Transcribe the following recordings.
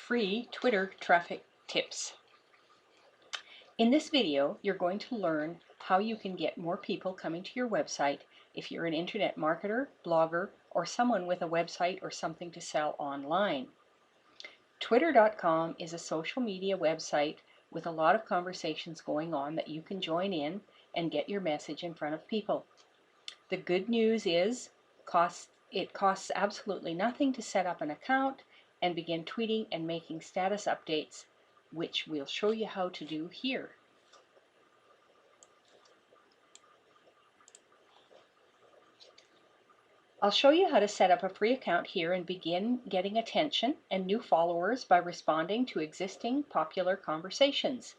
free Twitter traffic tips. In this video, you're going to learn how you can get more people coming to your website if you're an internet marketer, blogger, or someone with a website or something to sell online. Twitter.com is a social media website with a lot of conversations going on that you can join in and get your message in front of people. The good news is it costs absolutely nothing to set up an account and begin tweeting and making status updates, which we'll show you how to do here. I'll show you how to set up a free account here and begin getting attention and new followers by responding to existing popular conversations.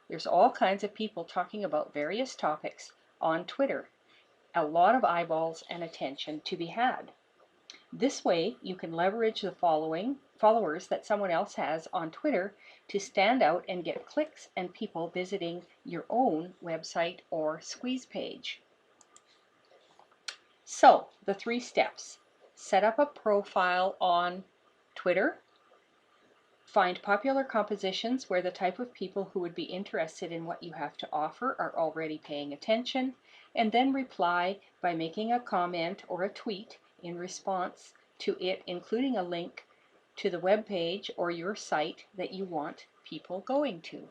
There's all kinds of people talking about various topics on Twitter. A lot of eyeballs and attention to be had. This way, you can leverage the followers that someone else has on Twitter to stand out and get clicks and people visiting your own website or squeeze page. So, the 3 steps. Set up a profile on Twitter. Find popular compositions where the type of people who would be interested in what you have to offer are already paying attention, and then reply by making a comment or a tweet in response to it, including a link to the web page or your site that you want people going to.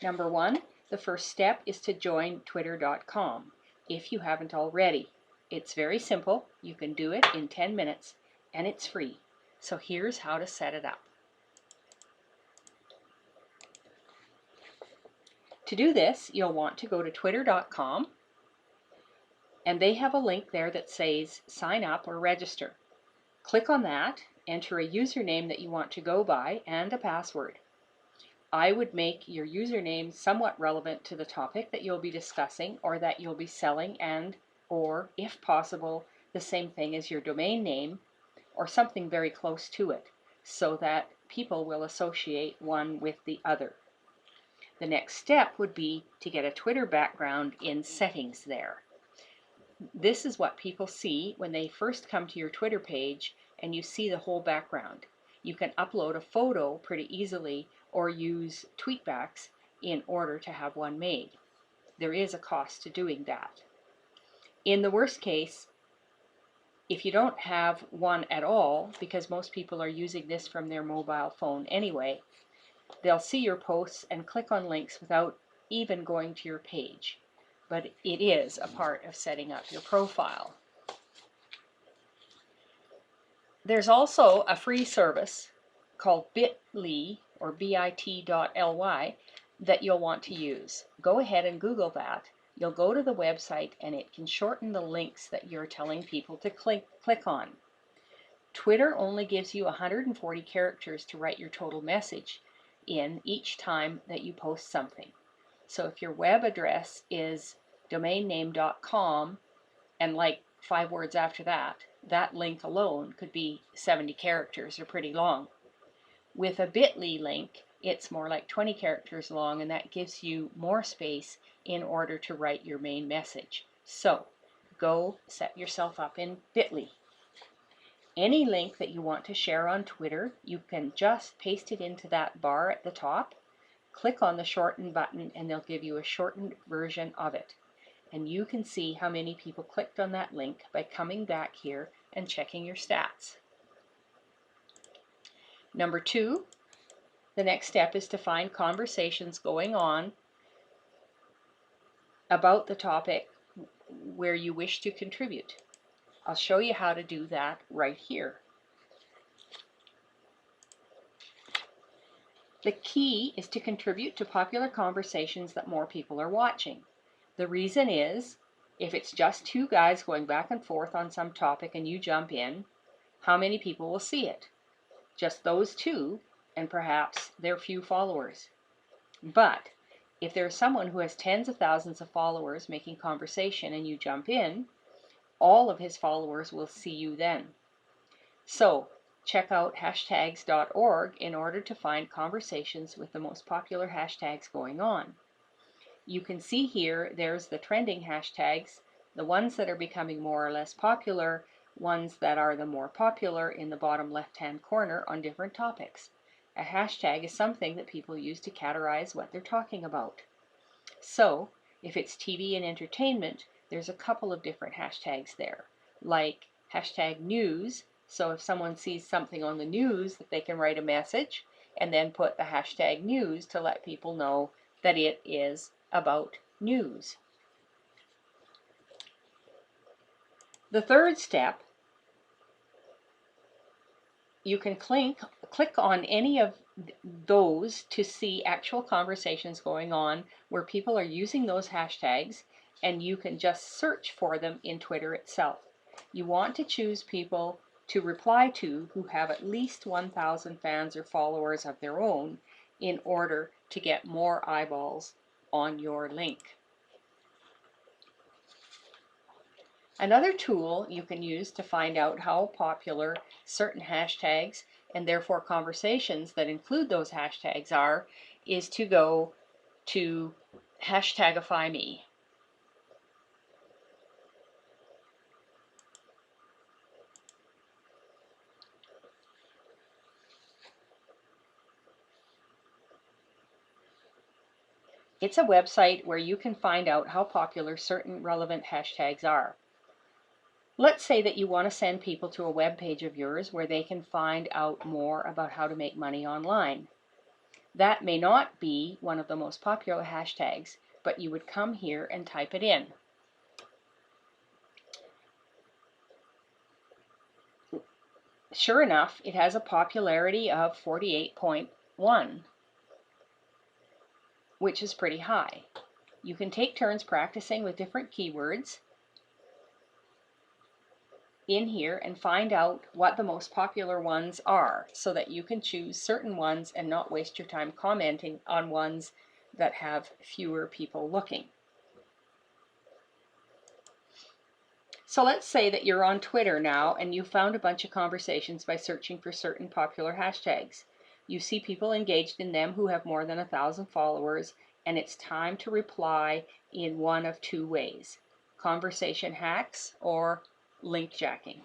Number 1, the first step is to join Twitter.com if you haven't already. It's very simple. You can do it in 10 minutes and it's free. So here's how to set it up. To do this, you'll want to go to Twitter.com, and they have a link there that says sign up or register. Click on that, enter a username that you want to go by and a password. I would make your username somewhat relevant to the topic that you'll be discussing or that you'll be selling, and or, if possible, the same thing as your domain name or something very close to it, so that people will associate one with the other. The next step would be to get a Twitter background in settings there. This is what people see when they first come to your Twitter page and you see the whole background. You can upload a photo pretty easily or use tweetbacks in order to have one made. There is a cost to doing that. In the worst case, if you don't have one at all, because most people are using this from their mobile phone anyway, they'll see your posts and click on links without even going to your page. But it is a part of setting up your profile. There's also a free service called Bitly or bit.ly that you'll want to use. Go ahead and Google that. You'll go to the website and it can shorten the links that you're telling people to click on. Twitter only gives you 140 characters to write your total message in each time that you post something. So if your web address is domainname.com and like 5 words after that, that link alone could be 70 characters or pretty long. With a Bitly link, it's more like 20 characters long, and that gives you more space in order to write your main message. So go set yourself up in Bitly. Any link that you want to share on Twitter, you can just paste it into that bar at the top, click on the shorten button, and they'll give you a shortened version of it. And you can see how many people clicked on that link by coming back here and checking your stats. Number 2, the next step is to find conversations going on about the topic where you wish to contribute. I'll show you how to do that right here. The key is to contribute to popular conversations that more people are watching. The reason is, if it's just 2 guys going back and forth on some topic and you jump in, how many people will see it? Just those 2 and perhaps their few followers. But if there's someone who has tens of thousands of followers making conversation and you jump in, all of his followers will see you then. So check out hashtags.org in order to find conversations with the most popular hashtags going on. You can see here there's the trending hashtags. The ones that are becoming more or less popular ones that are the more popular in the bottom left-hand corner on different topics. A hashtag is something that people use to categorize what they're talking about. So, if it's TV and entertainment, there's a couple of different hashtags there, like hashtag news. So if someone sees something on the news, that they can write a message and then put the hashtag news to let people know that it is about news. The third step, you can click on any of those to see actual conversations going on where people are using those hashtags, and you can just search for them in Twitter itself. You want to choose people to reply to who have at least 1,000 fans or followers of their own in order to get more eyeballs on your link. Another tool you can use to find out how popular certain hashtags and therefore conversations that include those hashtags are is to go to Hashtagify Me. It's a website where you can find out how popular certain relevant hashtags are. Let's say that you want to send people to a web page of yours where they can find out more about how to make money online. That may not be one of the most popular hashtags, but you would come here and type it in. Sure enough, it has a popularity of 48.1, which is pretty high. You can take turns practicing with different keywords in here and find out what the most popular ones are so that you can choose certain ones and not waste your time commenting on ones that have fewer people looking. So let's say that you're on Twitter now and you found a bunch of conversations by searching for certain popular hashtags. You see people engaged in them who have more than 1,000 followers, and it's time to reply in one of two ways: conversation hacks or link jacking.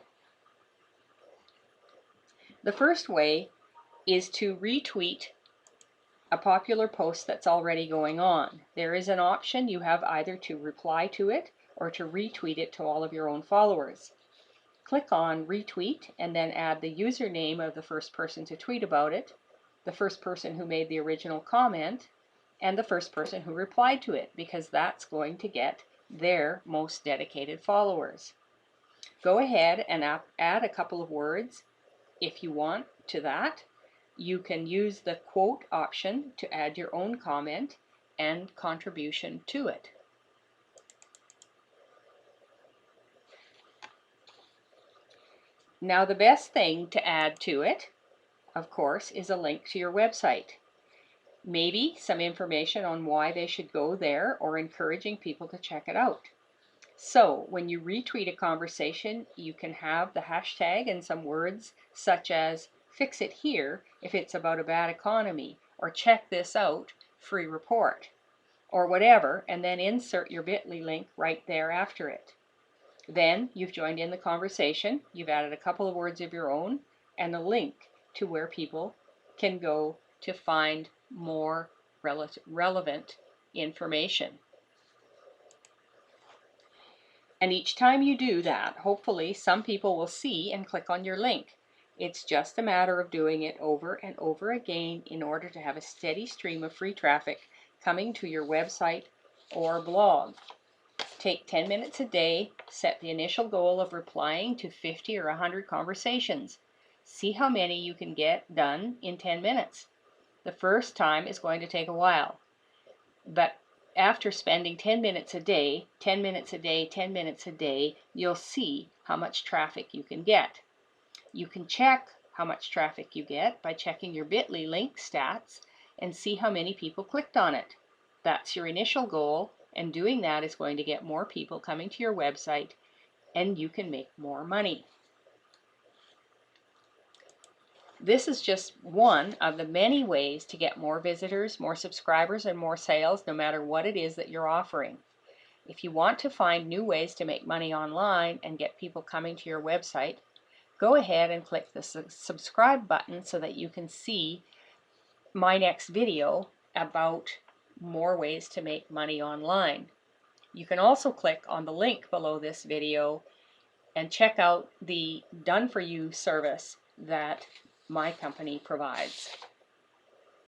The first way is to retweet a popular post that's already going on. There is an option you have either to reply to it or to retweet it to all of your own followers. Click on retweet and then add the username of the first person to tweet about it, the first person who made the original comment, and the first person who replied to it, because that's going to get their most dedicated followers. Go ahead and add a couple of words if you want to that. You can use the quote option to add your own comment and contribution to it. Now, the best thing to add to it, of course, is a link to your website. Maybe some information on why they should go there or encouraging people to check it out. So when you retweet a conversation, you can have the hashtag and some words such as "fix it here" if it's about a bad economy, or "check this out, free report," or whatever, and then insert your bit.ly link right there after it. Then you've joined in the conversation, you've added a couple of words of your own, and a link to where people can go to find more relevant information. And each time you do that, hopefully some people will see and click on your link. It's just a matter of doing it over and over again in order to have a steady stream of free traffic coming to your website or blog. Take 10 minutes a day, set the initial goal of replying to 50 or 100 conversations. See how many you can get done in 10 minutes. The first time is going to take a while, but after spending 10 minutes a day, 10 minutes a day, 10 minutes a day, you'll see how much traffic you can get. You can check how much traffic you get by checking your bit.ly link stats and see how many people clicked on it. That's your initial goal, and doing that is going to get more people coming to your website, and you can make more money. This is just one of the many ways to get more visitors, more subscribers, and more sales, no matter what it is that you're offering. If you want to find new ways to make money online and get people coming to your website, go ahead and click the subscribe button so that you can see my next video about more ways to make money online. You can also click on the link below this video and check out the Done For You service that my company provides.